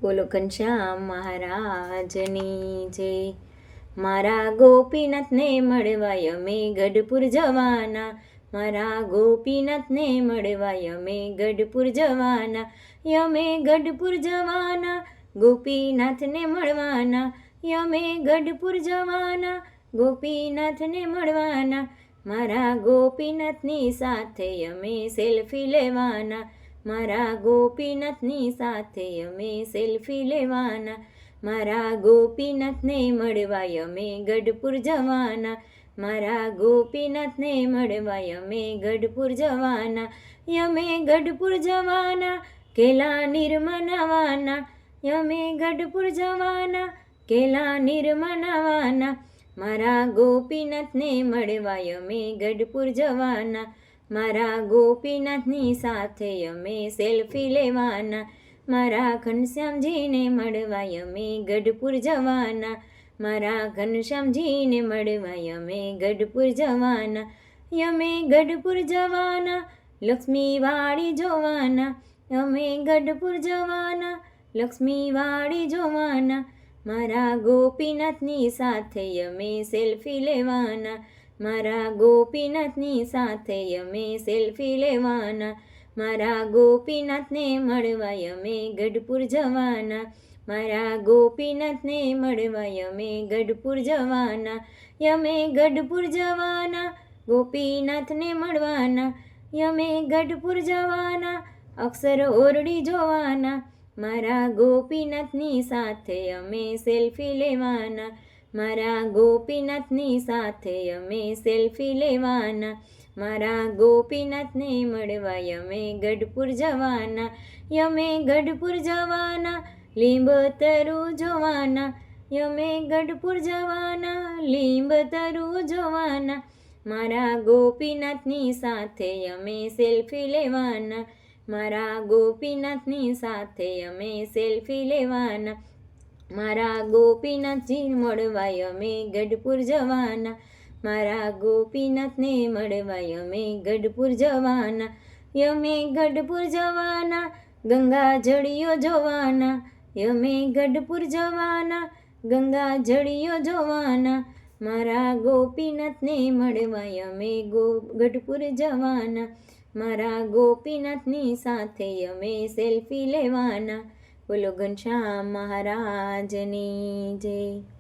બોલો ઘનશ્યામ મહારાજની જય. મારા ગોપીનાથને મળવાય અમે ગઢપુર જવાના, મારા ગોપીનાથને મળવાય અમે ગઢપુર જવાના, યમે ગઢપુર જવાના, ગોપીનાથને મળવાના, યમે ગઢપુર જવાના, ગોપીનાથને મળવાના, મારા ગોપીનાથની સાથે અમે સેલ્ફી લેવાના, મારા ગોપીનાથની સાથે અમે સેલ્ફી લેવાના, મારા ગોપીનાથને મળવાય અમે ગઢપુર જવાના, મારા ગોપીનાથને મળવાય અમે ગઢપુર જવાના, યમે ગઢપુર જવાના, કેલા નિર્મનાવાના, યમે ગઢપુર જવાના, કેલા નિર્મનાવાના, મારા ગોપીનાથને મળવાય અમે ગઢપુર જવાના, મારા ગોપીનાથની સાથે અમે સેલ્ફી લેવાના, મારા ઘનશ્યામજીને મળવાય અમે ગઢપુર જવાના, મારા ઘનશ્યામજીને મળવાય અમે ગઢપુર જવાના, યમે ગઢપુર જવાના, લક્ષ્મીવાળી જોવાના, અમે ગઢપુર જવાના, લક્ષ્મીવાળી જોવાના, મારા ગોપીનાથની સાથે અમે સેલ્ફી લેવાના, મારા ગોપીનાથની સાથે અમે સેલ્ફી લેવાના, મારા ગોપીનાથને મળવાય અમે ગઢપુર જવાના, મારા ગોપીનાથને મળવાય અમે ગઢપુર જવાના, યમે ગઢપુર જવાના, ગોપીનાથને મળવાના, યમે ગઢપુર જવાના, અક્ષર ઓરડી જોવાના, મારા ગોપીનાથની સાથે અમે સેલ્ફી લેવાના, મારા ગોપીનાથની સાથે અમે સેલ્ફી લેવાના, મારા ગોપીનાથને મળવાય અમે ગઢપુર જવાના, યમે ગઢપુર જવાના, લીંબતરું જોવાના, યમે ગઢપુર જવાના, લીંબતરું જોવાના, મારા ગોપીનાથની સાથે અમે સેલ્ફી લેવાના, મારા ગોપીનાથની સાથે અમે સેલ્ફી લેવાના, મારા ગોપીનાથજી મળવાય અમે ગઢપુર જવાના, મારા ગોપીનાથને મળવાય અમે ગઢપુર જવાના, યમે ગઢપુર જવાના, ગંગા જળિયો જોવાના, યમે ગઢપુર જવાના, ગંગા જળિયો જોવાના, મારા ગોપીનાથને મળવાય અમે ગઢપુર જવાના, મારા ગોપીનાથની સાથે અમે સેલ્ફી લેવાના. બોલો ઘનશ્યામ મહારાજની જય.